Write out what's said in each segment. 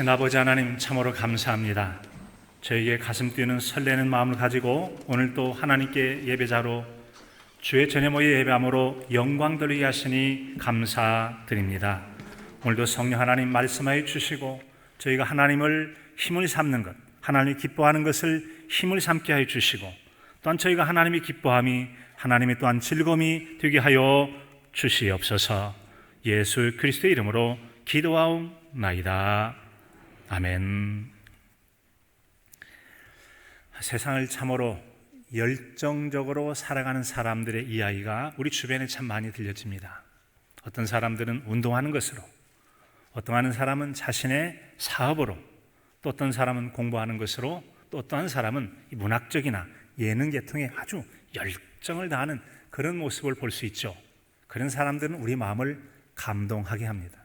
아버지 하나님, 참으로 감사합니다. 저희의 가슴 뛰는 설레는 마음을 가지고 오늘 또 하나님께 예배자로 주의 전에 모여 예배함으로 영광 돌리게 하시니 감사드립니다. 오늘도 성령 하나님 말씀하여 주시고 저희가 하나님을 힘을 삼는 것, 하나님이 기뻐하는 것을 힘을 삼게 하여 주시고, 또한 저희가 하나님이 기뻐함이 하나님이 또한 즐거움이 되게 하여 주시옵소서. 예수 그리스도의 이름으로 기도하옵나이다. 아멘. 세상을 참으로 열정적으로 살아가는 사람들의 이야기가 우리 주변에 참 많이 들려집니다. 어떤 사람들은 운동하는 것으로, 어떤 사람은 자신의 사업으로, 또 어떤 사람은 공부하는 것으로, 또 어떠한 사람은 문학적이나 예능 계통에 아주 열정을 다하는 그런 모습을 볼 수 있죠. 그런 사람들은 우리 마음을 감동하게 합니다.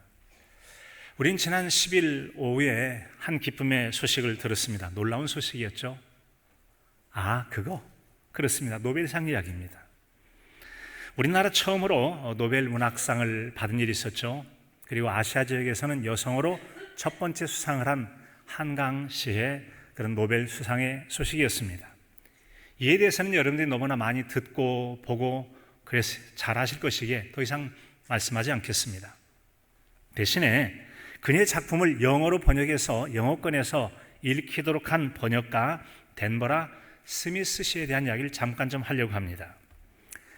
우린 지난 10일 오후에 한 기쁨의 소식을 들었습니다. 놀라운 소식이었죠. 그렇습니다. 노벨상 이야기입니다. 우리나라 처음으로 노벨 문학상을 받은 일이 있었죠. 그리고 아시아 지역에서는 여성으로 첫 번째 수상을 한 한강 씨의 그런 노벨 수상의 소식이었습니다. 이에 대해서는 여러분들이 너무나 많이 듣고 보고 그래서 잘 아실 것이기에 더 이상 말씀하지 않겠습니다. 대신에 그녀의 작품을 영어로 번역해서 영어권에서 읽히도록 한 번역가 덴버라 스미스 씨에 대한 이야기를 잠깐 좀 하려고 합니다.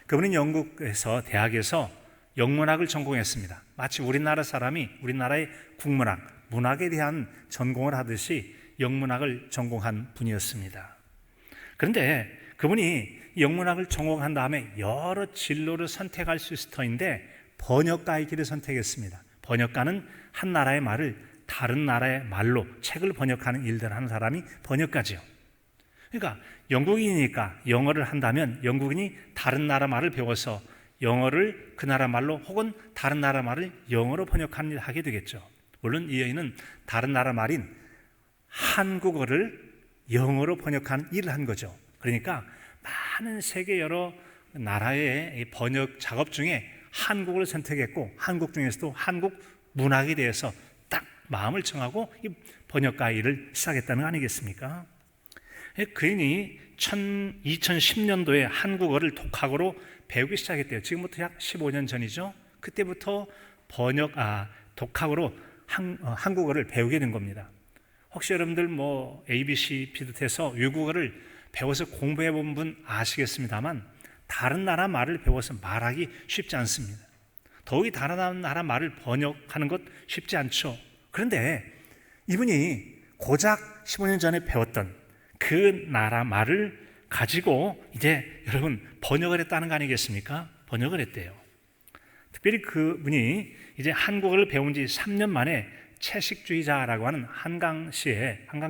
그분은 영국에서 대학에서 영문학을 전공했습니다. 마치 우리나라 사람이 우리나라의 국문학, 문학에 대한 전공을 하듯이 영문학을 전공한 분이었습니다. 그런데 그분이 영문학을 전공한 다음에 여러 진로를 선택할 수 있을 터인데 번역가의 길을 선택했습니다. 번역가는 한 나라의 말을 다른 나라의 말로 책을 번역하는 일들을 하는 사람이 번역가죠. 그러니까 영국인이니까 영어를 한다면 영국인이 다른 나라 말을 배워서 영어를 그 나라 말로 혹은 다른 나라 말을 영어로 번역하는 일을 하게 되겠죠. 물론 이 여인은 다른 나라 말인 한국어를 영어로 번역하는 일을 한 거죠. 그러니까 많은 세계 여러 나라의 번역 작업 중에 한국을 선택했고, 한국 중에서도 한국 문학에 대해서 딱 마음을 정하고 이 번역가 일을 시작했다는 거 아니겠습니까? 그인이 2010년도에 한국어를 독학으로 배우기 시작했대요. 지금부터 약 15년 전이죠. 그때부터 독학으로 한국어를 배우게 된 겁니다. 혹시 여러분들 ABC 비롯해서 외국어를 배워서 공부해 본 분 아시겠습니다만 다른 나라 말을 배워서 말하기 쉽지 않습니다. 더욱이 다른 나라 말을 번역하는 것 쉽지 않죠. 그런데 이분이 고작 15년 전에 배웠던 그 나라 말을 가지고 이제 여러분 번역을 했다는 거 아니겠습니까? 번역을 했대요. 특별히 그분이 이제 한국어를 배운 지 3년 만에 채식주의자라고 하는 한강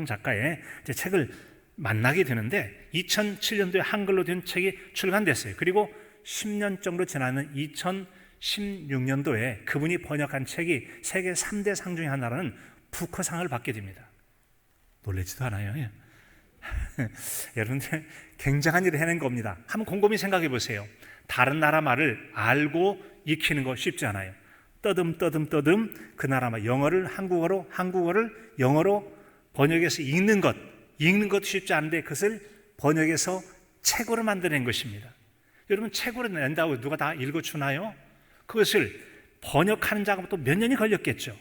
작가의 이제 책을 만나게 되는데 2007년도에 한글로 된 책이 출간됐어요. 그리고 10년 정도 지나는 2016년도에 그분이 번역한 책이 세계 3대 상 중에 하나라는 부커상을 받게 됩니다. 놀라지도 않아요. 여러분들 굉장한 일을 해낸 겁니다. 한번 곰곰이 생각해 보세요. 다른 나라 말을 알고 익히는 거 쉽지 않아요. 떠듬 그 나라 말 영어를 한국어로, 한국어를 영어로 번역해서 읽는 것도 쉽지 않은데 그것을 번역해서 책으로 만들어낸 것입니다. 여러분 책으로 낸다고 누가 다 읽어주나요? 그것을 번역하는 작업도 몇 년이 걸렸겠죠.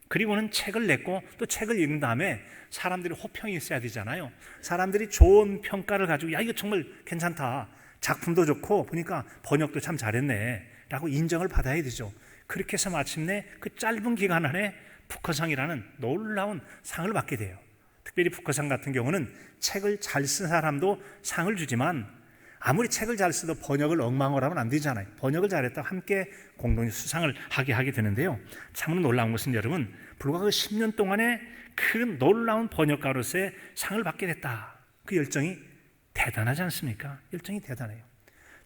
그리고는 책을 냈고 또 책을 읽은 다음에 사람들이 호평이 있어야 되잖아요. 사람들이 좋은 평가를 가지고 이거 정말 괜찮다, 작품도 좋고 보니까 번역도 참 잘했네 라고 인정을 받아야 되죠. 그렇게 해서 마침내 그 짧은 기간 안에 부커상이라는 놀라운 상을 받게 돼요. 특별히 부커상 같은 경우는 책을 잘 쓴 사람도 상을 주지만 아무리 책을 잘 써도 번역을 엉망으로 하면 안 되잖아요. 번역을 잘했다고 함께 공동의 수상을 하게 되는데요. 참으로 놀라운 것은 여러분, 불과 그 10년 동안에 그 놀라운 번역가로서의 상을 받게 됐다. 그 열정이 대단하지 않습니까? 열정이 대단해요.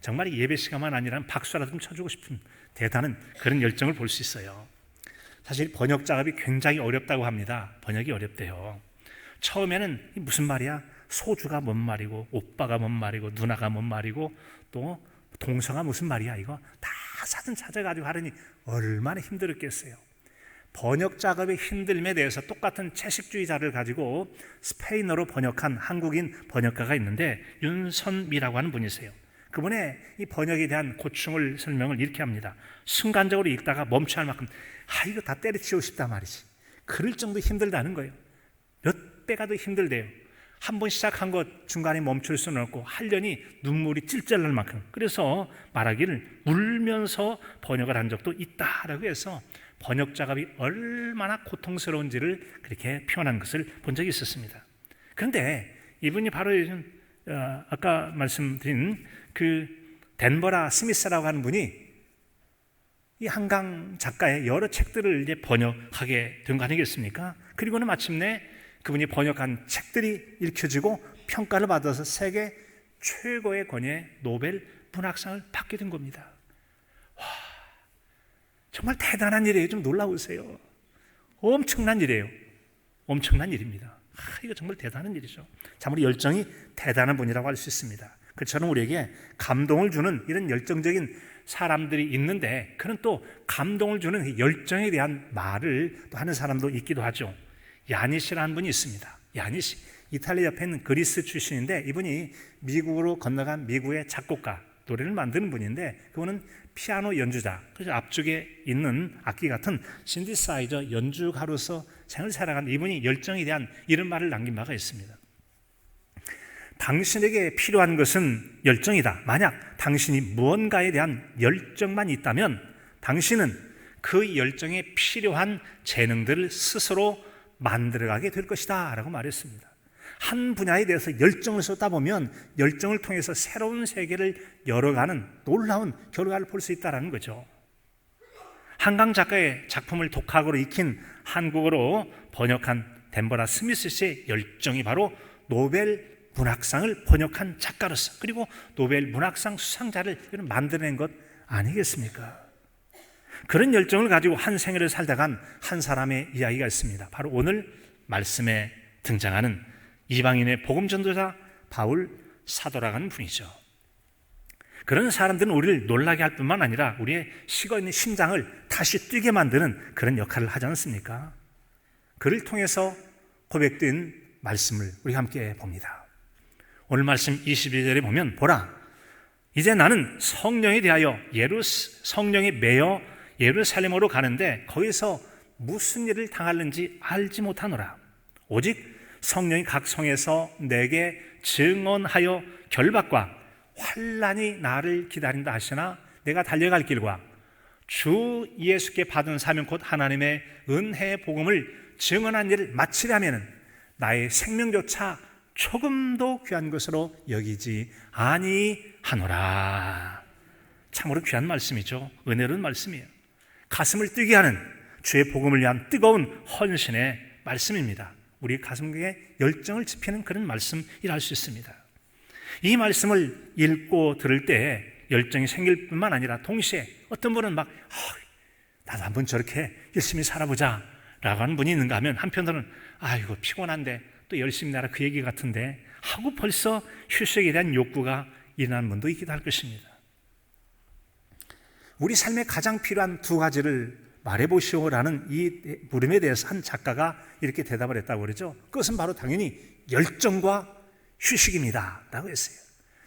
정말 예배 시간만 아니라 박수라도 좀 쳐주고 싶은 대단한 그런 열정을 볼 수 있어요. 사실 번역 작업이 굉장히 어렵다고 합니다. 번역이 어렵대요. 처음에는 무슨 말이야? 소주가 뭔 말이고 오빠가 뭔 말이고 누나가 뭔 말이고 또 동서가 무슨 말이야? 이거 다 사전 찾아가지고 하려니 얼마나 힘들었겠어요. 번역 작업의 힘듦에 대해서 똑같은 채식주의자를 가지고 스페인어로 번역한 한국인 번역가가 있는데 윤선미라고 하는 분이세요. 그분의 이 번역에 대한 고충을 설명을 이렇게 합니다. 순간적으로 읽다가 멈춰야 할 만큼 이거 다 때려치우고 싶단 말이지. 그럴 정도 힘들다는 거예요. 몇 배가 더 힘들대요. 한 번 시작한 것 중간에 멈출 수는 없고 하려니 눈물이 찔찔 날 만큼. 그래서 말하기를 울면서 번역을 한 적도 있다라고 해서 번역 작업이 얼마나 고통스러운지를 그렇게 표현한 것을 본 적이 있었습니다. 그런데 이분이 바로 아까 말씀드린 그 덴버라 스미스라고 하는 분이 이 한강 작가의 여러 책들을 이제 번역하게 된 거 아니겠습니까? 그리고는 마침내 그분이 번역한 책들이 읽혀지고 평가를 받아서 세계 최고의 권위의 노벨 문학상을 받게 된 겁니다. 와, 정말 대단한 일이에요. 좀 놀라우세요. 엄청난 일이에요. 엄청난 일입니다. 이거 정말 대단한 일이죠. 참으로 열정이 대단한 분이라고 할 수 있습니다. 그처럼 우리에게 감동을 주는 이런 열정적인 사람들이 있는데, 그는 또 감동을 주는 열정에 대한 말을 또 하는 사람도 있기도 하죠. 야니시라는 분이 있습니다. 야니시, 이탈리아 옆에 있는 그리스 출신인데 이분이 미국으로 건너간 미국의 작곡가, 노래를 만드는 분인데 그분은 피아노 연주자, 그래서 앞쪽에 있는 악기 같은 신디사이저 연주가로서 생을 살아간 이분이 열정에 대한 이런 말을 남긴 바가 있습니다. 당신에게 필요한 것은 열정이다. 만약 당신이 무언가에 대한 열정만 있다면 당신은 그 열정에 필요한 재능들을 스스로 만들어가게 될 것이다 라고 말했습니다. 한 분야에 대해서 열정을 쏟다 보면 열정을 통해서 새로운 세계를 열어가는 놀라운 결과를 볼 수 있다는 거죠. 한강 작가의 작품을 독학으로 익힌 한국어로 번역한 덴버라 스미스 씨의 열정이 바로 노벨 문학상을 번역한 작가로서, 그리고 노벨 문학상 수상자를 만들어낸 것 아니겠습니까? 그런 열정을 가지고 한 생애를 살다 간 한 사람의 이야기가 있습니다. 바로 오늘 말씀에 등장하는 이방인의 복음 전도자 바울 사도라는 분이죠. 그런 사람들은 우리를 놀라게 할 뿐만 아니라 우리의 식어있는 심장을 다시 뛰게 만드는 그런 역할을 하지 않습니까? 그를 통해서 고백된 말씀을 우리 함께 봅니다. 오늘 말씀 22절에 보면, 보라, 이제 나는 성령에 대하여 성령에 매여 예루살렘으로 가는데 거기서 무슨 일을 당하는지 알지 못하노라. 오직 성령이 각 성에서 내게 증언하여 결박과 환난이 나를 기다린다 하시나 내가 달려갈 길과 주 예수께 받은 사명 곧 하나님의 은혜의 복음을 증언한 일을 마치려면 나의 생명조차 조금도 귀한 것으로 여기지 아니하노라. 참으로 귀한 말씀이죠. 은혜로운 말씀이에요. 가슴을 뛰게 하는 주의 복음을 위한 뜨거운 헌신의 말씀입니다. 우리 가슴에 열정을 지피는 그런 말씀이라 할 수 있습니다. 이 말씀을 읽고 들을 때 열정이 생길 뿐만 아니라 동시에 어떤 분은 막 나도 한번 저렇게 열심히 살아보자 라고 하는 분이 있는가 하면, 한편으로는 이거 피곤한데 또 열심히 나라 그 얘기 같은데 하고 벌써 휴식에 대한 욕구가 일어나는 분도 있기도 할 것입니다. 우리 삶에 가장 필요한 두 가지를 말해보시오라는 이 물음에 대해서 한 작가가 이렇게 대답을 했다고 그러죠. 그것은 바로 당연히 열정과 휴식입니다 라고 했어요.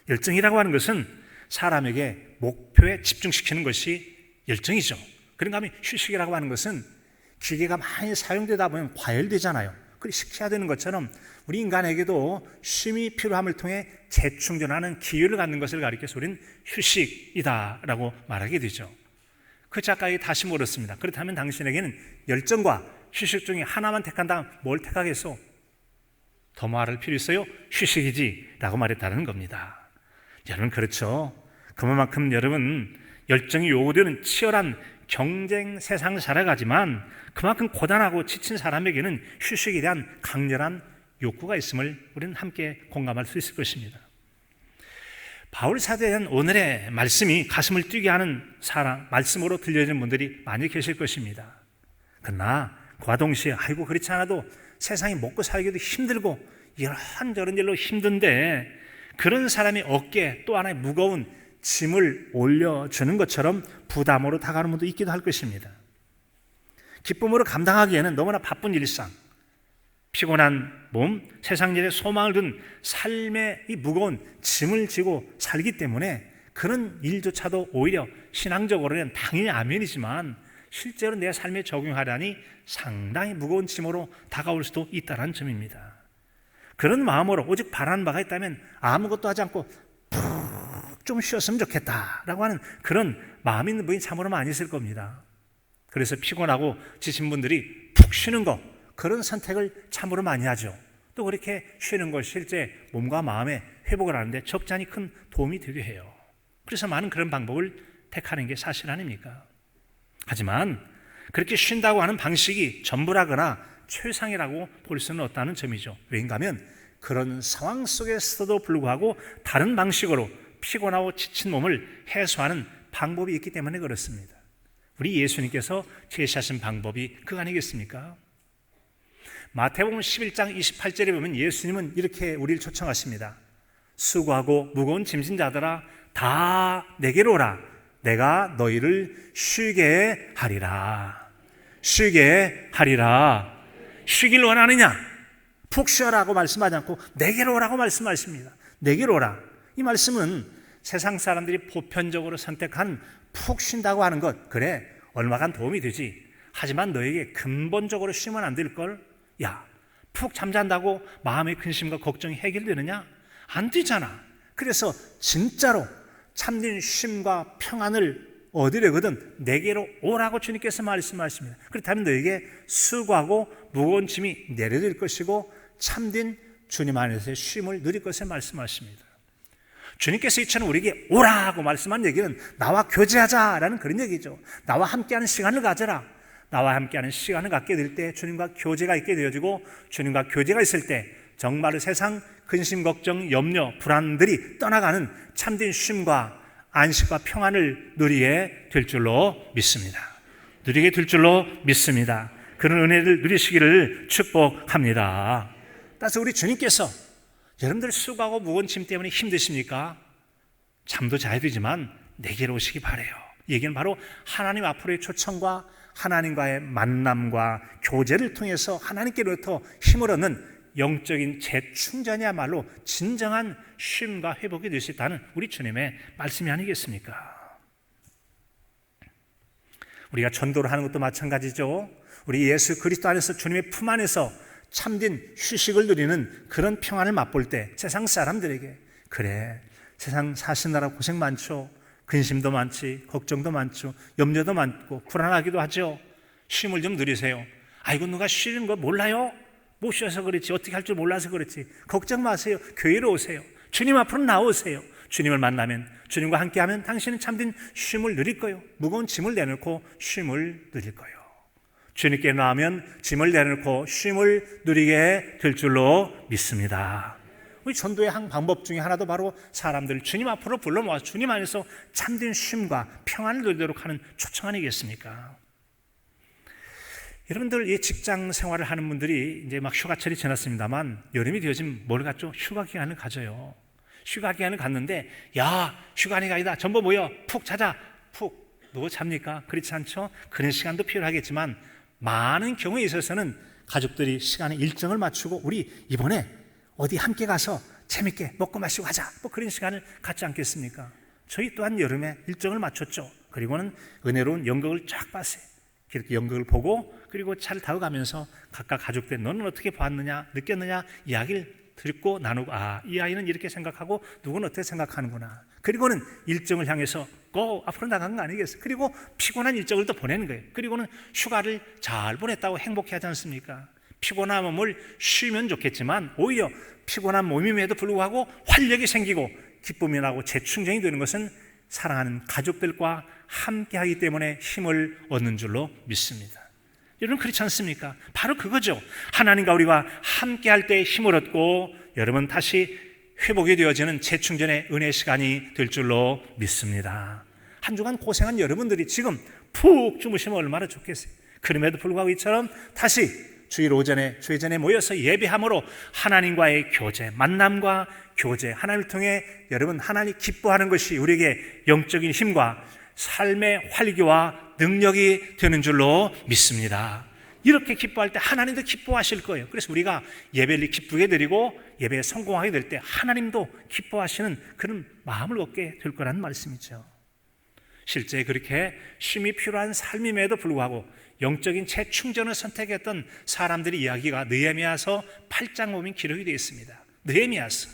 열정이라고 하는 것은 사람에게 목표에 집중시키는 것이 열정이죠. 그런가 하면 휴식이라고 하는 것은 기계가 많이 사용되다 보면 과열되잖아요. 그걸 식혀야 되는 것처럼 우리 인간에게도 쉼이 필요함을 통해 재충전하는 기회를 갖는 것을 가리켜서 우리는 휴식이다라고 말하게 되죠. 그 작가에게 다시 물었습니다. 그렇다면 당신에게는 열정과 휴식 중에 하나만 택한다면 뭘 택하겠소? 더 말할 필요 있어요? 휴식이지 라고 말했다는 겁니다. 여러분, 그렇죠. 그만큼 여러분 열정이 요구되는 치열한 경쟁 세상을 살아가지만 그만큼 고단하고 지친 사람에게는 휴식에 대한 강렬한 욕구가 있음을 우리는 함께 공감할 수 있을 것입니다. 바울 사도에 대한 오늘의 말씀이 가슴을 뛰게 하는 말씀으로 들려지는 분들이 많이 계실 것입니다. 그러나 그와 동시에 그렇지 않아도 세상이 먹고 살기도 힘들고 이런저런 일로 힘든데 그런 사람의 어깨에 또 하나의 무거운 짐을 올려주는 것처럼 부담으로 다가오는 분도 있기도 할 것입니다. 기쁨으로 감당하기에는 너무나 바쁜 일상, 피곤한 몸, 세상 일에 소망을 둔 삶의 이 무거운 짐을 지고 살기 때문에 그런 일조차도 오히려 신앙적으로는 당연히 아멘이지만 실제로 내 삶에 적용하려니 상당히 무거운 짐으로 다가올 수도 있다는 점입니다. 그런 마음으로 오직 바라는 바가 있다면 아무것도 하지 않고 푹 좀 쉬었으면 좋겠다라고 하는 그런 마음 있는 분이 참으로 많이 있을 겁니다. 그래서 피곤하고 지친 분들이 푹 쉬는 것, 그런 선택을 참으로 많이 하죠. 또 그렇게 쉬는 것이 실제 몸과 마음의 회복을 하는데 적잖이 큰 도움이 되게 해요. 그래서 많은 그런 방법을 택하는 게 사실 아닙니까? 하지만 그렇게 쉰다고 하는 방식이 전부라거나 최상이라고 볼 수는 없다는 점이죠. 왜인가 하면 그런 상황 속에서도 불구하고 다른 방식으로 피곤하고 지친 몸을 해소하는 방법이 있기 때문에 그렇습니다. 우리 예수님께서 제시하신 방법이 그거 아니겠습니까? 마태복음 11장 28절에 보면 예수님은 이렇게 우리를 초청하십니다. 수고하고 무거운 짐진 자들아 다 내게로 오라. 내가 너희를 쉬게 하리라. 쉬게 하리라. 쉬길 원하느냐? 푹 쉬어라고 말씀하지 않고 내게로 오라고 말씀하십니다. 내게로 오라. 이 말씀은 세상 사람들이 보편적으로 선택한 푹 쉰다고 하는 것, 그래 얼마간 도움이 되지. 하지만 너에게 근본적으로 쉬면 안 될걸? 야, 푹 잠잔다고 마음의 근심과 걱정이 해결되느냐? 안 되잖아. 그래서 진짜로 참된 쉼과 평안을 얻으려거든 내게로 오라고 주님께서 말씀하십니다. 그렇다면 너에게 수고하고 무거운 짐이 내려질 것이고 참된 주님 안에서의 쉼을 누릴 것을 말씀하십니다. 주님께서 이처럼 우리에게 오라고 말씀한 얘기는 나와 교제하자라는 그런 얘기죠. 나와 함께하는 시간을 가져라. 나와 함께하는 시간을 갖게 될 때 주님과 교제가 있게 되어지고 주님과 교제가 있을 때 정말로 세상 근심, 걱정, 염려, 불안들이 떠나가는 참된 쉼과 안식과 평안을 누리게 될 줄로 믿습니다. 누리게 될 줄로 믿습니다. 그런 은혜를 누리시기를 축복합니다. 따라서 우리 주님께서 여러분들 수고하고 무거운 짐 때문에 힘드십니까? 잠도 자야 되지만 내게로 오시기 바라요. 이 얘기는 바로 하나님 앞으로의 초청과 하나님과의 만남과 교제를 통해서 하나님께로부터 힘을 얻는 영적인 재충전이야말로 진정한 쉼과 회복이 될 수 있다는 우리 주님의 말씀이 아니겠습니까? 우리가 전도를 하는 것도 마찬가지죠. 우리 예수 그리스도 안에서 주님의 품 안에서 참된 휴식을 누리는 그런 평안을 맛볼 때 세상 사람들에게 그래 세상 사시느라 고생 많죠. 근심도 많지, 걱정도 많죠, 염려도 많고 불안하기도 하죠. 쉼을 좀 누리세요. 아이고 누가 쉬는 거 몰라요? 못 쉬어서 그렇지, 어떻게 할 줄 몰라서 그렇지. 걱정 마세요. 교회로 오세요. 주님 앞으로 나오세요. 주님을 만나면, 주님과 함께하면 당신은 참된 쉼을 누릴 거예요. 무거운 짐을 내놓고 쉼을 누릴 거예요. 주님께 나오면 짐을 내놓고 쉼을 누리게 될 줄로 믿습니다. 우리 전도의 한 방법 중에 하나도 바로 사람들을 주님 앞으로 불러 모아 주님 안에서 참된 쉼과 평안을 누리도록 하는 초청 아니겠습니까? 여러분들 이 직장 생활을 하는 분들이 이제 막 휴가철이 지났습니다만 여름이 되어지면 뭘 갖죠? 휴가 기간을 가져요. 휴가 기간을 갔는데 야 휴가니 가이다 전부 모여 푹 자자. 푹 누구 잡니까? 그렇지 않죠? 그런 시간도 필요하겠지만 많은 경우에 있어서는 가족들이 시간에 일정을 맞추고 우리 이번에 어디 함께 가서 재밌게 먹고 마시고 하자 뭐 그런 시간을 갖지 않겠습니까? 저희 또한 여름에 일정을 맞췄죠. 그리고는 은혜로운 연극을 쫙 봤어요. 이렇게 연극을 보고 그리고 차를 타고 가면서 각각 가족들 너는 어떻게 봤느냐 느꼈느냐 이야기를 듣고 나누고 이 아이는 이렇게 생각하고 누구는 어떻게 생각하는구나. 그리고는 일정을 향해서 앞으로 나간 거 아니겠어요? 그리고 피곤한 일정을 또 보내는 거예요. 그리고는 휴가를 잘 보냈다고 행복해하지 않습니까? 피곤한 몸을 쉬면 좋겠지만 오히려 피곤한 몸임에도 불구하고 활력이 생기고 기쁨이 나고 재충전이 되는 것은 사랑하는 가족들과 함께하기 때문에 힘을 얻는 줄로 믿습니다. 여러분 그렇지 않습니까? 바로 그거죠. 하나님과 우리가 함께할 때 힘을 얻고 여러분 다시 회복이 되어지는 재충전의 은혜 시간이 될 줄로 믿습니다. 한 주간 고생한 여러분들이 지금 푹 주무시면 얼마나 좋겠어요. 그럼에도 불구하고 이처럼 다시 주일 오전에 주일전에 모여서 예배함으로 하나님과의 교제, 만남과 교제, 하나님을 통해 여러분 하나님 기뻐하는 것이 우리에게 영적인 힘과 삶의 활기와 능력이 되는 줄로 믿습니다. 이렇게 기뻐할 때 하나님도 기뻐하실 거예요. 그래서 우리가 예배를 기쁘게 드리고 예배에 성공하게 될 때 하나님도 기뻐하시는 그런 마음을 얻게 될 거라는 말씀이죠. 실제 그렇게 쉼이 필요한 삶임에도 불구하고 영적인 재충전을 선택했던 사람들의 이야기가 느헤미야서 8장 보면 기록이 되어 있습니다. 느헤미야서,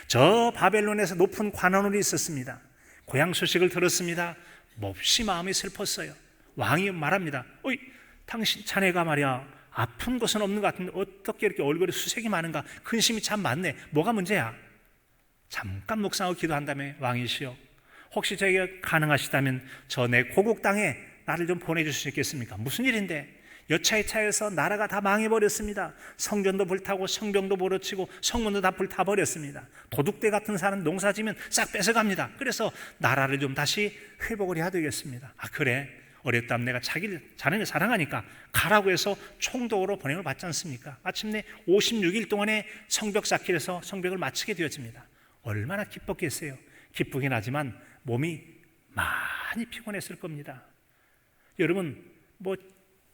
저 바벨론에서 높은 관원으로 있었습니다. 고향 소식을 들었습니다. 몹시 마음이 슬펐어요. 왕이 말합니다. 어이, 당신 자네가 말이야 아픈 것은 없는 것 같은데 어떻게 이렇게 얼굴에 수색이 많은가? 근심이 참 많네. 뭐가 문제야? 잠깐 묵상하고 기도한 다음에, 왕이시여, 혹시 저희가 가능하시다면 저 내 고국 땅에 나를 좀 보내줄 수 있겠습니까? 무슨 일인데? 여차에 차여서 나라가 다 망해버렸습니다. 성전도 불타고 성벽도 무너지고 성문도 다 불타버렸습니다. 도둑대 같은 사람 농사지면 싹 뺏어갑니다. 그래서 나라를 좀 다시 회복을 해야 되겠습니다. 아, 그래, 어렸다면 내가 자네를 사랑하니까 가라고 해서 총독으로 보냄을 받지 않습니까? 마침내 56일 동안의 성벽 쌓기를 해서 성벽을 마치게 되어집니다. 얼마나 기뻤겠어요. 기쁘긴 하지만 몸이 많이 피곤했을 겁니다. 여러분, 뭐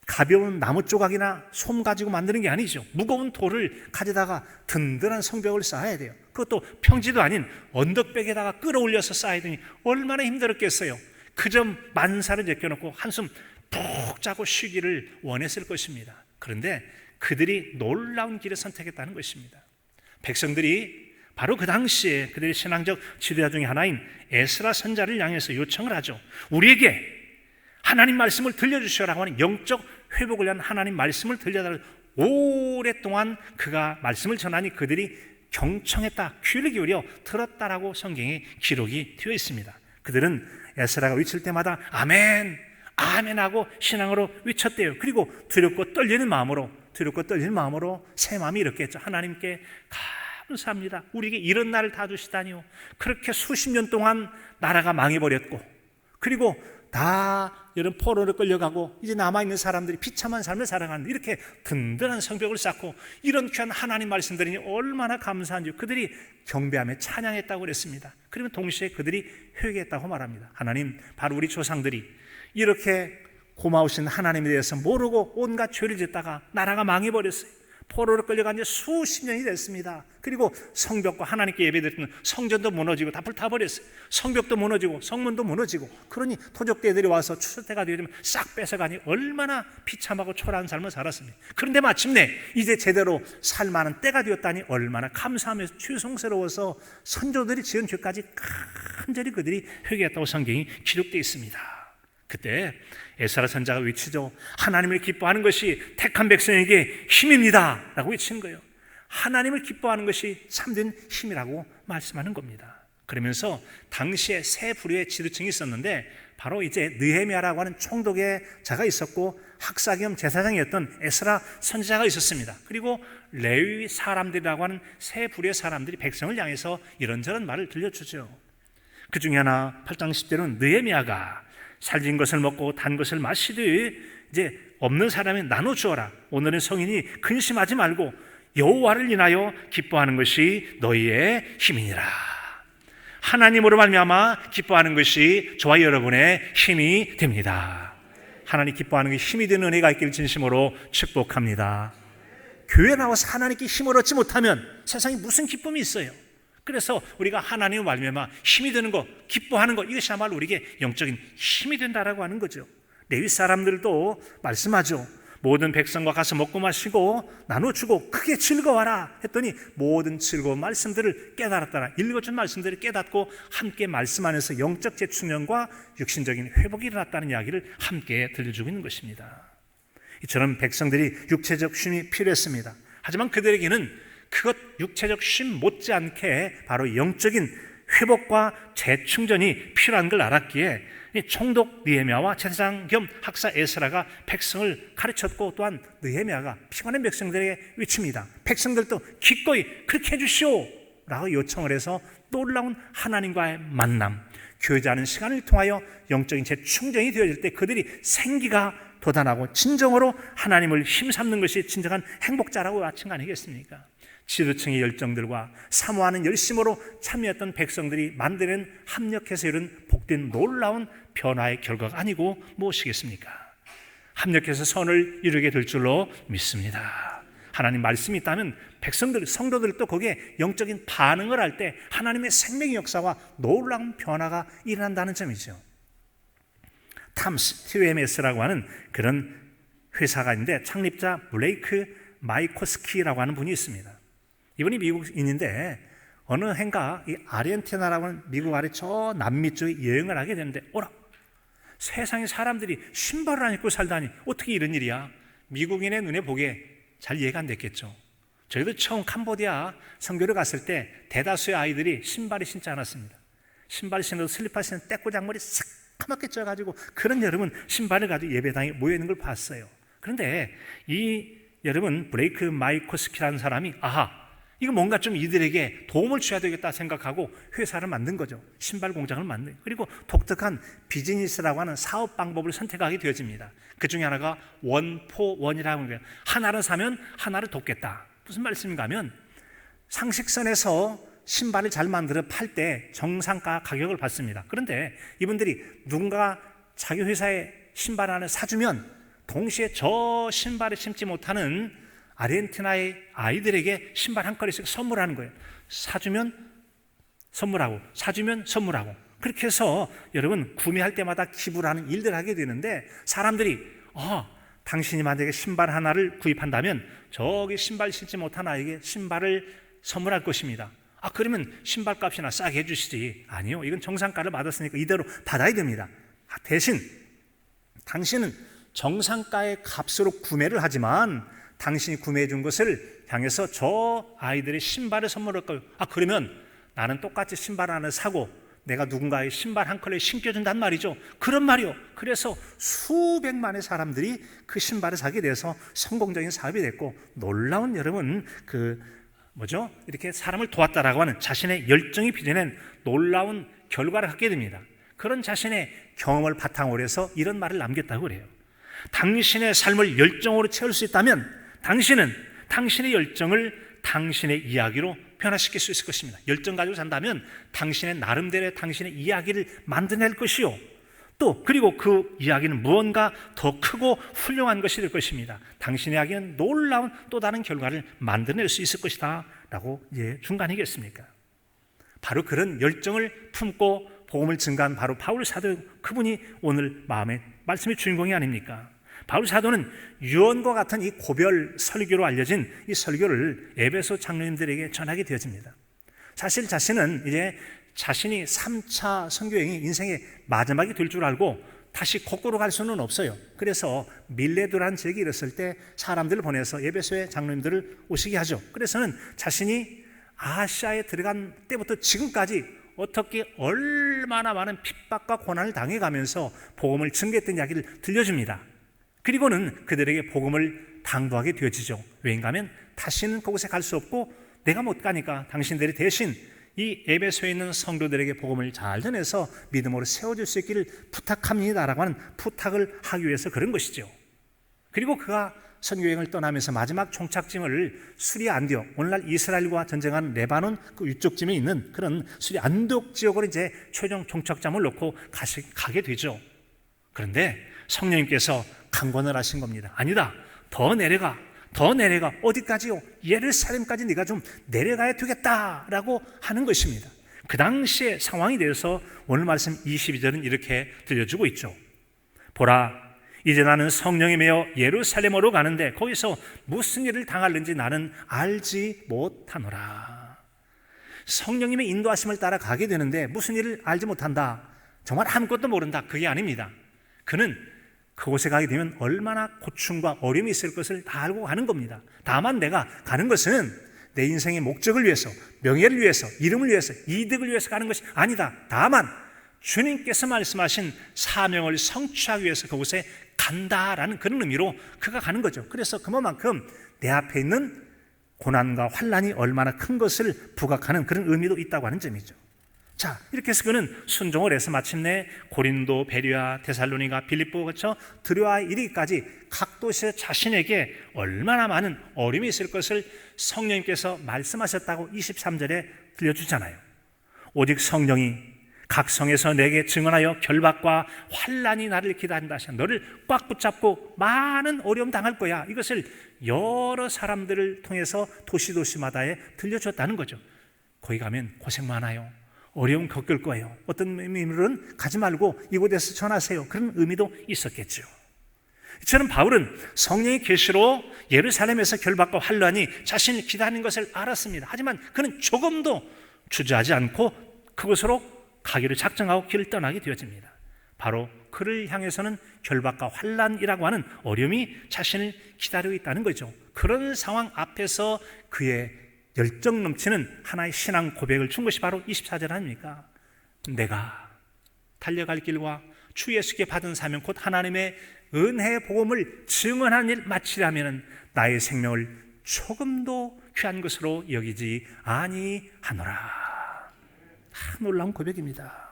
가벼운 나무 조각이나 솜 가지고 만드는 게 아니죠. 무거운 돌을 가져다가 든든한 성벽을 쌓아야 돼요. 그것도 평지도 아닌 언덕백에다가 끌어올려서 쌓아야 되니 얼마나 힘들었겠어요. 그저 만사를 제껴놓고 한숨 푹 자고 쉬기를 원했을 것입니다. 그런데 그들이 놀라운 길을 선택했다는 것입니다. 백성들이 바로 그 당시에 그들의 신앙적 지도자 중에 하나인 에스라 선자를 향해서 요청을 하죠. 우리에게 하나님 말씀을 들려주시라고 하는 영적 회복을 위한 하나님 말씀을 들려달라고. 오랫동안 그가 말씀을 전하니 그들이 경청했다, 귀를 기울여 들었다라고 성경에 기록이 되어 있습니다. 그들은 에스라가 외칠 때마다 아멘, 아멘 하고 신앙으로 외쳤대요. 그리고 두렵고 떨리는 마음으로 새 마음이 이렇게 했죠. 하나님께 감사합니다. 우리에게 이런 날을 다 주시다니요. 그렇게 수십 년 동안 나라가 망해버렸고, 그리고 다 이런 포로로 끌려가고 이제 남아있는 사람들이 비참한 삶을 살아가는 이렇게 든든한 성벽을 쌓고 이런 귀한 하나님 말씀 들으니 얼마나 감사한지 그들이 경배하며 찬양했다고 그랬습니다. 그러면 동시에 그들이 회개했다고 말합니다. 하나님, 바로 우리 조상들이 이렇게 고마우신 하나님에 대해서 모르고 온갖 죄를 짓다가 나라가 망해버렸어요. 포로로 끌려간 지 수십 년이 됐습니다. 그리고 성벽과 하나님께 예배드렸던 성전도 무너지고 다 불타버렸어요. 성벽도 무너지고 성문도 무너지고, 그러니 토적대들이 와서 추수때가 되면 싹 뺏어가니 얼마나 비참하고 초라한 삶을 살았습니다. 그런데 마침내 이제 제대로 살만한 때가 되었다니 얼마나 감사하면서 죄송스러워서 선조들이 지은 죄까지 간절히 그들이 회개했다고 성경이 기록되어 있습니다. 그때 에스라 선자가 외치죠. 하나님을 기뻐하는 것이 택한 백성에게 힘입니다 라고 외치는 거예요. 하나님을 기뻐하는 것이 참된 힘이라고 말씀하는 겁니다. 그러면서 당시에 세 부류의 지도층이 있었는데 바로 이제 느헤미야라고 하는 총독의 자가 있었고 학사 겸 제사장이었던 에스라 선지자가 있었습니다. 그리고 레위 사람들이라고 하는 세 부류의 사람들이 백성을 향해서 이런저런 말을 들려주죠. 그 중에 하나 8장 10절은 느헤미야가 살진 것을 먹고 단 것을 마시되 이제 없는 사람이 나눠주어라. 오늘은 성인이 근심하지 말고 여호와를 인하여 기뻐하는 것이 너희의 힘이니라. 하나님으로 말미암아 기뻐하는 것이 저와 여러분의 힘이 됩니다. 하나님 기뻐하는 것이 힘이 되는 은혜가 있기를 진심으로 축복합니다. 교회 나와서 하나님께 힘을 얻지 못하면 세상에 무슨 기쁨이 있어요? 그래서 우리가 하나님을 말미암아 힘이 되는 것, 기뻐하는 것, 이것이야말로 우리에게 영적인 힘이 된다라고 하는 거죠. 레위 사람들도 말씀하죠. 모든 백성과 가서 먹고 마시고 나눠주고 크게 즐거워하라 했더니 모든 즐거운 말씀들을 깨달았더라. 읽어준 말씀들을 깨닫고 함께 말씀 안에서 영적 재충전과 육신적인 회복이 일어났다는 이야기를 함께 들려주고 있는 것입니다. 이처럼 백성들이 육체적 쉼이 필요했습니다. 하지만 그들에게는 그것 육체적 쉼 못지않게 바로 영적인 회복과 재충전이 필요한 걸 알았기에 총독 느헤미야와 제사장 겸 학사 에스라가 백성을 가르쳤고, 또한 느헤미야가 피곤한 백성들에게 외칩니다. 백성들도 기꺼이 그렇게 해주시오 라고 요청을 해서 놀라운 하나님과의 만남, 교제하는 시간을 통하여 영적인 재충전이 되어질 때 그들이 생기가 돋아나고 진정으로 하나님을 힘삼는 것이 진정한 행복자라고 마친 거 아니겠습니까? 지도층의 열정들과 사모하는 열심으로 참여했던 백성들이 만드는 합력해서 이룬 복된 놀라운 변화의 결과가 아니고 무엇이겠습니까? 합력해서 선을 이루게 될 줄로 믿습니다. 하나님 말씀이 있다면 백성들, 성도들도 거기에 영적인 반응을 할 때 하나님의 생명의 역사와 놀라운 변화가 일어난다는 점이죠. TMS라고 하는 그런 회사가 있는데 창립자 블레이크 마이코스키라고 하는 분이 있습니다. 이분이 미국인인데 어느 해인가 이 아르헨티나라고 하는 미국 아래 저 남미 쪽에 여행을 하게 되는데 어라, 세상에 사람들이 신발을 안 입고 살다니 어떻게 이런 일이야? 미국인의 눈에 보기에 잘 이해가 안 됐겠죠. 저희도 처음 캄보디아 선교를 갔을 때 대다수의 아이들이 신발을 신지 않았습니다. 신발 신어도 슬리퍼 신는 떼꼬장머리 새까맣게 쪄가지고 그런 여러분 신발을 가지고 예배당에 모여있는 걸 봤어요. 그런데 이 여러분 브레이크 마이코스키라는 사람이 이거 뭔가 좀 이들에게 도움을 줘야 되겠다 생각하고 회사를 만든 거죠. 신발 공장을 만든. 그리고 독특한 비즈니스라고 하는 사업 방법을 선택하게 되어집니다. 그 중에 하나가 원포원이라고 하는 거예요. 하나를 사면 하나를 돕겠다. 무슨 말씀인가 하면 상식선에서 신발을 잘 만들어 팔 때 정상가 가격을 받습니다. 그런데 이분들이 누군가 자기 회사에 신발 하나 사주면 동시에 저 신발을 신지 못하는 아르헨티나의 아이들에게 신발 한 컬레씩 선물하는 거예요. 사주면 선물하고 사주면 선물하고 그렇게 해서 여러분 구매할 때마다 기부를 하는 일들을 하게 되는데 사람들이 당신이 만약에 신발 하나를 구입한다면 저기 신발 신지 못한 아이에게 신발을 선물할 것입니다. 그러면 신발값이나 싸게 해주시지. 아니요, 이건 정상가를 받았으니까 이대로 받아야 됩니다. 대신 당신은 정상가의 값으로 구매를 하지만 당신이 구매해 준 것을 향해서 저 아이들의 신발을 선물할 거예요. 그러면 나는 똑같이 신발 하나 사고 내가 누군가의 신발 한 컬레 신겨준단 말이죠. 그런 말이요. 그래서 수백만의 사람들이 그 신발을 사게 돼서 성공적인 사업이 됐고 놀라운 여러분 이렇게 사람을 도왔다라고 하는 자신의 열정이 빚어낸 놀라운 결과를 갖게 됩니다. 그런 자신의 경험을 바탕으로 해서 이런 말을 남겼다고 그래요. 당신의 삶을 열정으로 채울 수 있다면 당신은 당신의 열정을 당신의 이야기로 변화시킬 수 있을 것입니다. 열정 가지고 산다면 당신의 나름대로의 당신의 이야기를 만들어낼 것이요. 또 그리고 그 이야기는 무언가 더 크고 훌륭한 것이 될 것입니다. 당신의 이야기는 놀라운 또 다른 결과를 만들어낼 수 있을 것이다 라고 중간이겠습니까? 바로 그런 열정을 품고 복음을 증가한 바로 바울 사도, 그분이 오늘 마음의 말씀의 주인공이 아닙니까? 바울 사도는 유언과 같은 이 고별 설교로 알려진 이 설교를 에베소 장로님들에게 전하게 되어집니다. 사실 자신은 이제 자신이 3차 선교행이 인생의 마지막이 될 줄 알고 다시 거꾸로 갈 수는 없어요. 그래서 밀레도라는 지역에 이르렀을 때 사람들을 보내서 에베소의 장로님들을 오시게 하죠. 그래서는 자신이 아시아에 들어간 때부터 지금까지 어떻게 얼마나 많은 핍박과 고난을 당해가면서 복음을 증거했던 이야기를 들려줍니다. 그리고는 그들에게 복음을 당부하게 되어지죠. 왜인가 하면 다시는 그곳에 갈 수 없고 내가 못 가니까 당신들이 대신 이 에베소에 있는 성도들에게 복음을 잘 전해서 믿음으로 세워줄 수 있기를 부탁합니다라고 하는 부탁을 하기 위해서 그런 것이죠. 그리고 그가 선교여행을 떠나면서 마지막 종착지를 수리 안디옥, 오늘날 이스라엘과 전쟁하는 레바논 그 위쪽쯤에 있는 그런 수리 안디옥 지역으로 이제 최종 종착점을 놓고 가게 되죠. 그런데 성령님께서 강권을 하신 겁니다. 아니다, 더 내려가 어디까지요? 예루살렘까지 네가 좀 내려가야 되겠다라고 하는 것입니다. 그 당시의 상황이 되어서 오늘 말씀 22절은 이렇게 들려주고 있죠. 보라, 이제 나는 성령에 매여 예루살렘으로 가는데 거기서 무슨 일을 당할는지 나는 알지 못하노라. 성령님의 인도하심을 따라 가게 되는데 무슨 일을 알지 못한다, 정말 아무것도 모른다, 그게 아닙니다. 그는 그곳에 가게 되면 얼마나 고충과 어려움이 있을 것을 다 알고 가는 겁니다. 다만 내가 가는 것은 내 인생의 목적을 위해서, 명예를 위해서, 이름을 위해서, 이득을 위해서 가는 것이 아니다. 다만 주님께서 말씀하신 사명을 성취하기 위해서 그곳에 간다라는 그런 의미로 그가 가는 거죠. 그래서 그만큼 내 앞에 있는 고난과 환난이 얼마나 큰 것을 부각하는 그런 의미도 있다고 하는 점이죠. 자, 이렇게 해서 그는 순종을 해서 마침내 고린도, 베리아, 데살로니가, 빌립보 거쳐 드로아에 이르기까지 각 도시에 자신에게 얼마나 많은 어려움이 있을 것을 성령님께서 말씀하셨다고 23절에 들려주잖아요. 오직 성령이 각성에서 내게 증언하여 결박과 환난이 나를 기다린다 하시는, 너를 꽉 붙잡고 많은 어려움 당할 거야. 이것을 여러 사람들을 통해서 도시마다에 들려줬다는 거죠. 거기 가면 고생 많아요. 어려움 겪을 거예요. 어떤 의미로는 가지 말고 이곳에서 전하세요. 그런 의미도 있었겠죠. 저는 바울은 성령의 계시로 예루살렘에서 결박과 환난이 자신을 기다리는 것을 알았습니다. 하지만 그는 조금도 주저하지 않고 그곳으로 가기를 작정하고 길을 떠나게 되어집니다. 바로 그를 향해서는 결박과 환난이라고 하는 어려움이 자신을 기다리고 있다는 거죠. 그런 상황 앞에서 그의 열정 넘치는 하나의 신앙 고백을 준 것이 바로 24절 아닙니까? 내가 달려갈 길과 주 예수께 받은 사명 곧 하나님의 은혜의 복음을 증언하는 일 마치려면 나의 생명을 조금도 귀한 것으로 여기지 아니하노라. 놀라운 고백입니다.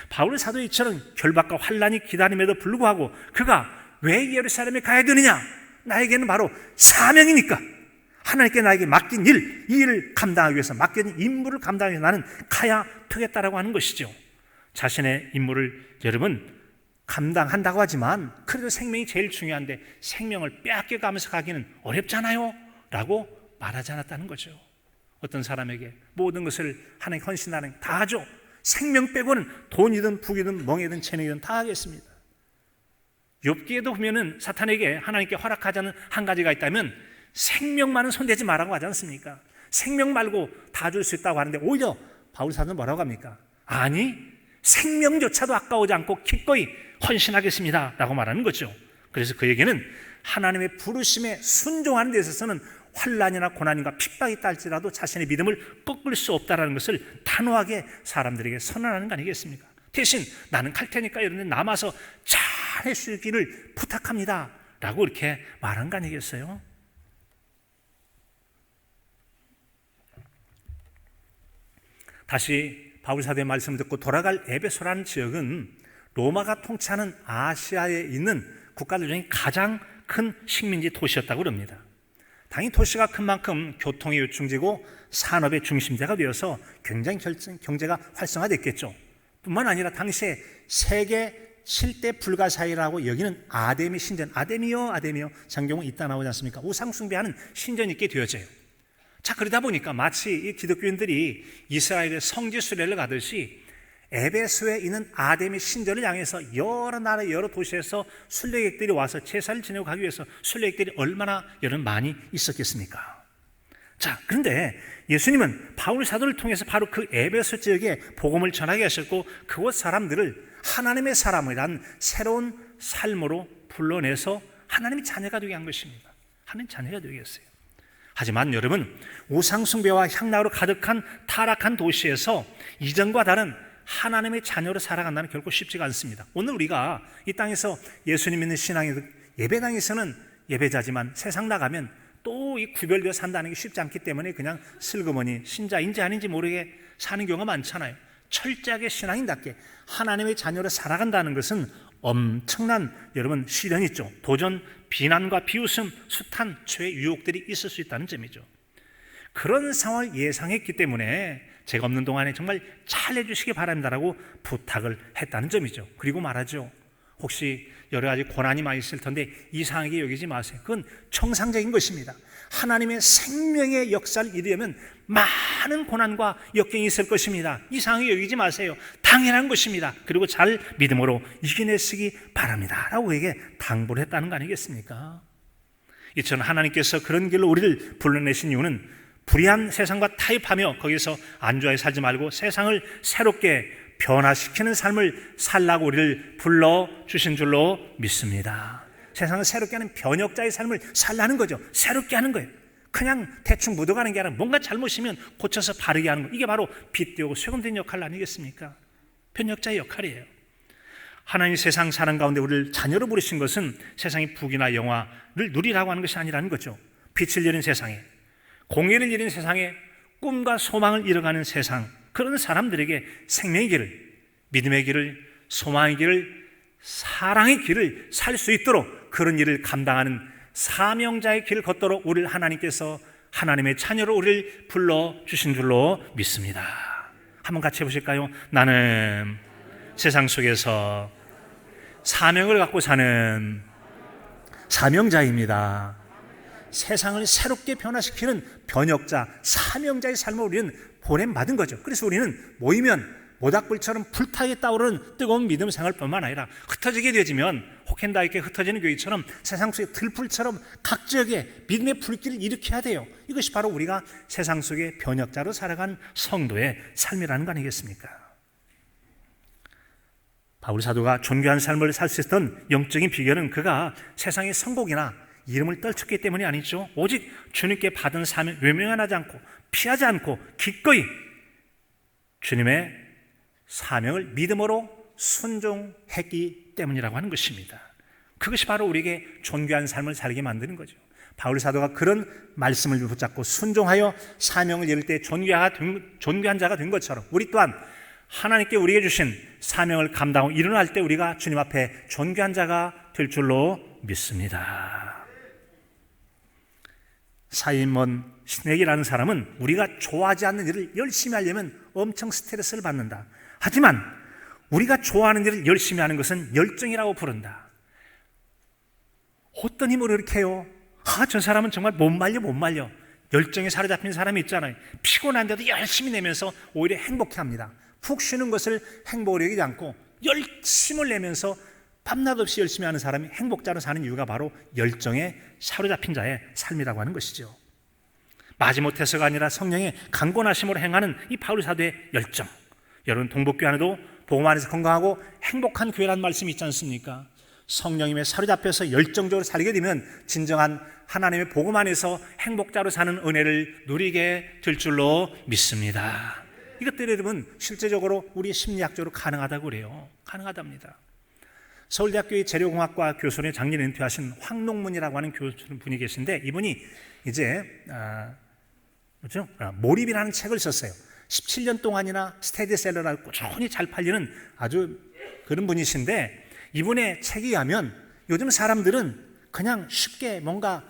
바울 사도 이처럼 결박과 환난이 기다림에도 불구하고 그가 왜 예루살렘에 가야 되느냐? 나에게는 바로 사명이니까, 하나님께 나에게 맡긴 일, 이 일을 감당하기 위해서, 맡긴 임무를 감당하기 위해서 나는 가야 되겠다라고 하는 것이죠. 자신의 임무를 여러분 감당한다고 하지만 그래도 생명이 제일 중요한데 생명을 빼앗겨가면서 가기는 어렵잖아요 라고 말하지 않았다는 거죠. 어떤 사람에게 모든 것을 하나님 헌신하는 다 하죠. 생명 빼고는 돈이든 북이든 멍이든 재능이든 다 하겠습니다. 욥기에도 보면은 사탄에게 하나님께 허락하지 않은 한 가지가 있다면 생명만은 손대지 말라고 하지 않습니까? 생명 말고 다 줄 수 있다고 하는데 오히려 바울 사도는 뭐라고 합니까? 아니, 생명조차도 아까워지 않고 기꺼이 헌신하겠습니다 라고 말하는 거죠. 그래서 그에게는 하나님의 부르심에 순종하는 데 있어서는 환난이나 고난과 핍박이 있다 할지라도 자신의 믿음을 꺾을 수 없다는 것을 단호하게 사람들에게 선언하는 거 아니겠습니까? 대신 나는 갈 테니까 이런 데 남아서 잘 해주기를 부탁합니다 라고 이렇게 말한 거 아니겠어요? 다시 바울 사도의 말씀을 듣고 돌아갈 에베소라는 지역은 로마가 통치하는 아시아에 있는 국가들 중에 가장 큰 식민지 도시였다고 합니다. 당연히 도시가 큰 만큼 교통의 요충지고 산업의 중심지가 되어서 굉장히 경제가 활성화됐겠죠. 뿐만 아니라 당시에 세계 7대 불가사의라고 여기는 아데미 신전, 아데미요 장경은 이따 나오지 않습니까? 우상 숭배하는 신전이 있게 되어져요. 자, 그러다 보니까 마치 이 기독교인들이 이스라엘의 성지 순례를 가듯이 에베소에 있는 아데미 신전을 향해서 여러 나라 여러 도시에서 순례객들이 와서 제사를 지내고 가기 위해서 순례객들이 얼마나 여러분 많이 있었겠습니까? 자, 그런데 예수님은 바울 사도를 통해서 바로 그 에베소 지역에 복음을 전하게 하셨고 그곳 사람들을 하나님의 사람이란 새로운 삶으로 불러내서 하나님의 자녀가 되게 한 것입니다. 하나님의 자녀가 되게 했어요. 하지만 여러분, 우상 숭배와 향락으로 가득한 타락한 도시에서 이전과 다른 하나님의 자녀로 살아간다는 결코 쉽지가 않습니다. 오늘 우리가 이 땅에서 예수님 믿는 신앙의 예배당에서는 예배자지만 세상 나가면 또 이 구별되어 산다는 게 쉽지 않기 때문에 그냥 슬그머니 신자인지 아닌지 모르게 사는 경우가 많잖아요. 철저하게 신앙인답게 하나님의 자녀로 살아간다는 것은 엄청난 여러분 시련이 있죠. 도전, 비난과 비웃음, 숱한 죄의 유혹들이 있을 수 있다는 점이죠. 그런 상황을 예상했기 때문에 제가 없는 동안에 정말 잘 해주시기 바랍니다라고 부탁을 했다는 점이죠. 그리고 말하죠. 혹시 여러 가지 고난이 많이 있을 텐데 이상하게 여기지 마세요. 그건 정상적인 것입니다. 하나님의 생명의 역사를 이루려면 많은 고난과 역경이 있을 것입니다. 이상하게 여기지 마세요. 당연한 것입니다. 그리고 잘 믿음으로 이겨내시기 바랍니다 라고 그에게 당부를 했다는 거 아니겠습니까? 이처럼 하나님께서 그런 길로 우리를 불러내신 이유는 불의한 세상과 타협하며 거기서 안주하여 살지 말고 세상을 새롭게 변화시키는 삶을 살라고 우리를 불러주신 줄로 믿습니다. 세상을 새롭게 하는 변혁자의 삶을 살라는 거죠. 새롭게 하는 거예요. 그냥 대충 묻어가는 게 아니라 뭔가 잘못이면 고쳐서 바르게 하는 거. 이게 바로 빛되고 쇠금된 역할 아니겠습니까? 변혁자의 역할이에요. 하나님 세상 사는 가운데 우리를 자녀로 부르신 것은 세상의 북이나 영화를 누리라고 하는 것이 아니라는 거죠. 빛을 잃은 세상에, 공의를 잃은 세상에 꿈과 소망을 잃어가는 세상, 그런 사람들에게 생명의 길을, 믿음의 길을, 소망의 길을, 사랑의 길을 살 수 있도록 그런 일을 감당하는 사명자의 길을 걷도록 우리를 하나님께서 하나님의 자녀로 우리를 불러주신 줄로 믿습니다. 한번 같이 해보실까요? 나는 세상 속에서 사명을 갖고 사는 사명자입니다. 세상을 새롭게 변화시키는 변혁자, 사명자의 삶을 우리는 보냄받은 거죠. 그래서 우리는 모이면 모닥불처럼 불타게 떠오르는 뜨거운 믿음 생활뿐만 아니라 흩어지게 되어지면 호켄다이크에 흩어지는 교회처럼 세상 속의 들불처럼 각 지역에 믿음의 불길을 일으켜야 돼요. 이것이 바로 우리가 세상 속의 변혁자로 살아간 성도의 삶이라는 거 아니겠습니까? 바울 사도가 존귀한 삶을 살 수 있었던 영적인 비결은 그가 세상의 성공이나 이름을 떨쳤기 때문이 아니죠. 오직 주님께 받은 사명 외면하지 않고 피하지 않고 기꺼이 주님의 사명을 믿음으로 순종했기 때문이라고 하는 것입니다. 그것이 바로 우리에게 존귀한 삶을 살게 만드는 거죠. 바울 사도가 그런 말씀을 붙잡고 순종하여 사명을 이룰 때 존귀한 자가 된 것처럼 우리 또한 하나님께 우리에게 주신 사명을 감당하고 일어날 때 우리가 주님 앞에 존귀한 자가 될 줄로 믿습니다. 사이먼 시넥이라는 사람은 우리가 좋아하지 않는 일을 열심히 하려면 엄청 스트레스를 받는다. 하지만 우리가 좋아하는 일을 열심히 하는 것은 열정이라고 부른다. 어떤 힘으로 이렇게 해요? 저 사람은 정말 못 말려. 열정에 사로잡힌 사람이 있잖아요. 피곤한데도 열심히 내면서 오히려 행복해합니다. 푹 쉬는 것을 행복으로 여기지 않고 열심을 내면서 밤낮 없이 열심히 하는 사람이 행복자로 사는 이유가 바로 열정에 사로잡힌 자의 삶이라고 하는 것이죠. 마지못해서가 아니라 성령의 강권하심으로 행하는 이 바울 사도의 열정. 여러분 동복교회 안에도 복음 안에서 건강하고 행복한 교회라는 말씀이 있지 않습니까? 성령님에 사로잡혀서 열정적으로 살게 되면 진정한 하나님의 복음 안에서 행복자로 사는 은혜를 누리게 될 줄로 믿습니다. 이것들이 여러분 실제적으로 우리 심리학적으로 가능하다고 그래요. 가능하답니다. 서울대학교의 재료공학과 교수로 작년에 은퇴하신 황농문이라고 하는 교수분이 계신데 이분이 이제 몰입이라는 책을 썼어요. 17년 동안이나 스테디셀러라고 꾸준히 잘 팔리는 아주 그런 분이신데 이분의 책에 의하면 요즘 사람들은 그냥 쉽게 뭔가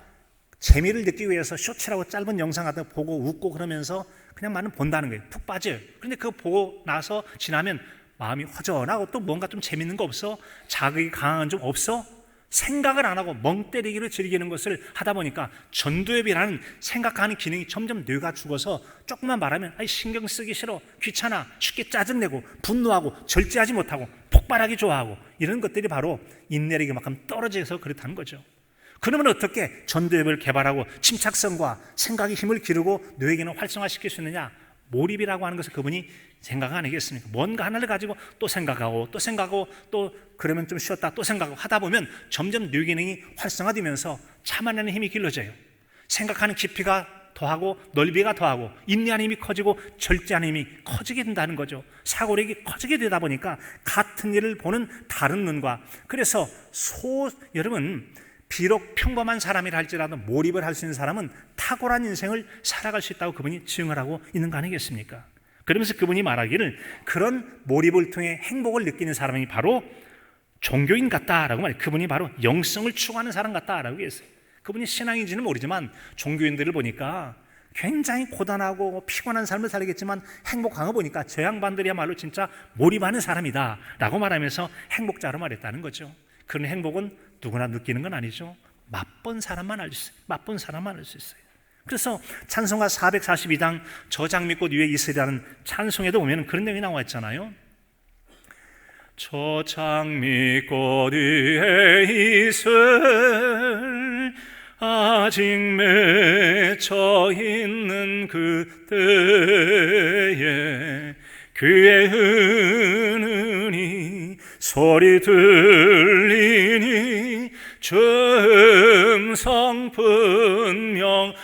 재미를 느끼기 위해서 쇼츠라고 짧은 영상 같은 거 보고 웃고 그러면서 그냥 많이 본다는 거예요. 푹 빠져요. 그런데 그거 보고 나서 지나면 마음이 허전하고 또 뭔가 좀 재밌는 거 없어? 자극이 강한 건 좀 없어? 생각을 안 하고 멍 때리기를 즐기는 것을 하다 보니까 전두엽이라는 생각하는 기능이 점점 뇌가 죽어서 조금만 말하면 신경 쓰기 싫어, 귀찮아, 쉽게 짜증내고 분노하고 절제하지 못하고 폭발하기 좋아하고 이런 것들이 바로 인내력이 만큼 떨어져서 그렇다는 거죠. 그러면 어떻게 전두엽을 개발하고 침착성과 생각의 힘을 기르고 뇌에게는 활성화시킬 수 있느냐? 몰입이라고 하는 것을 그분이 생각 아니겠습니까? 뭔가 하나를 가지고 또 생각하고 또 그러면 좀 쉬었다 또 생각하고 하다 보면 점점 뇌 기능이 활성화되면서 참아내는 힘이 길러져요. 생각하는 깊이가 더하고 넓이가 더하고 인내하는 힘이 커지고 절제하는 힘이 커지게 된다는 거죠. 사고력이 커지게 되다 보니까 같은 일을 보는 다른 눈과 그래서 여러분 비록 평범한 사람이라 할지라도 몰입을 할 수 있는 사람은 탁월한 인생을 살아갈 수 있다고 그분이 증언을 하고 있는 거 아니겠습니까? 그러면서 그분이 말하기를 그런 몰입을 통해 행복을 느끼는 사람이 바로 종교인 같다라고 말해요. 그분이 바로 영성을 추구하는 사람 같다라고 했어요. 그분이 신앙인지는 모르지만 종교인들을 보니까 굉장히 고단하고 피곤한 삶을 살겠지만 행복한 거 보니까 저 양반들이야말로 진짜 몰입하는 사람이다 라고 말하면서 행복자로 말했다는 거죠. 그런 행복은 누구나 느끼는 건 아니죠. 맛본 사람만 알 수 있어요. 그래서 찬송가 442장 저 장미꽃 위에 있으리라는 찬송에도 보면 그런 내용이 나와 있잖아요. 저 장미꽃 위에 있을 아직 맺혀 있는 그때에 그의 은은히 소리 들리니 음성 분명하다.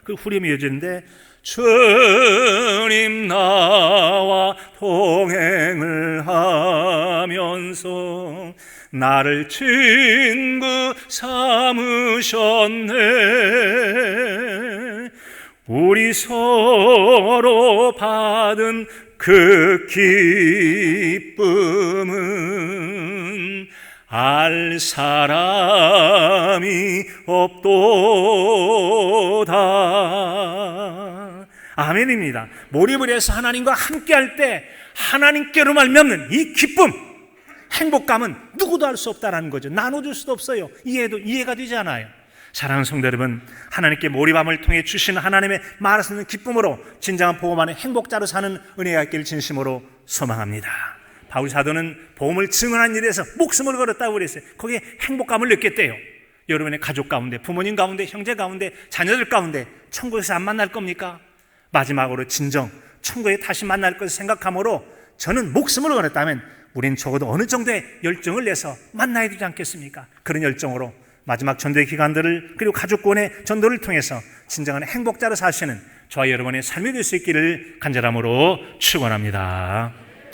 그 후렴이 이어지는데 주님 나와 동행을 하면서 나를 친구 삼으셨네. 우리 서로 받은 그 기쁨은 알 사람이 없도다. 아멘입니다. 몰입을 해서 하나님과 함께 할 때 하나님께로 말미암는 이 기쁨, 행복감은 누구도 알 수 없다는 거죠. 나눠줄 수도 없어요. 이해가 되지 않아요. 사랑하는 성도 여러분, 하나님께 몰입함을 통해 주시는 하나님의 말할 수 있는 기쁨으로 진정한 복음 안에 행복자로 사는 은혜가 있기를 진심으로 소망합니다. 바울 사도는 복음을 증언한 일에서 목숨을 걸었다고 그랬어요. 거기에 행복감을 느꼈대요. 여러분의 가족 가운데, 부모님 가운데, 형제 가운데, 자녀들 가운데 천국에서 안 만날 겁니까? 마지막으로 진정 천국에 다시 만날 것을 생각함으로 저는 목숨을 걸었다면 우린 적어도 어느 정도의 열정을 내서 만나야 되지 않겠습니까? 그런 열정으로 마지막 전도의 기간들을, 그리고 가족권의 전도를 통해서 진정한 행복자로 사시는 저와 여러분의 삶이 될 수 있기를 간절함으로 축원합니다.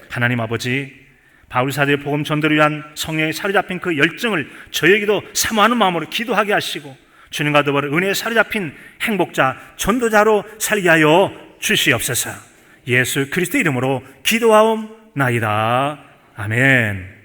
하나님 아버지, 바울 사도의 복음 전도를 위한 성령에 사로잡힌 그 열정을 저에게도 사모하는 마음으로 기도하게 하시고 주님과 더불어 은혜에 사로잡힌 행복자, 전도자로 살게 하여 주시옵소서. 예수 그리스도 이름으로 기도하옵나이다. 아멘.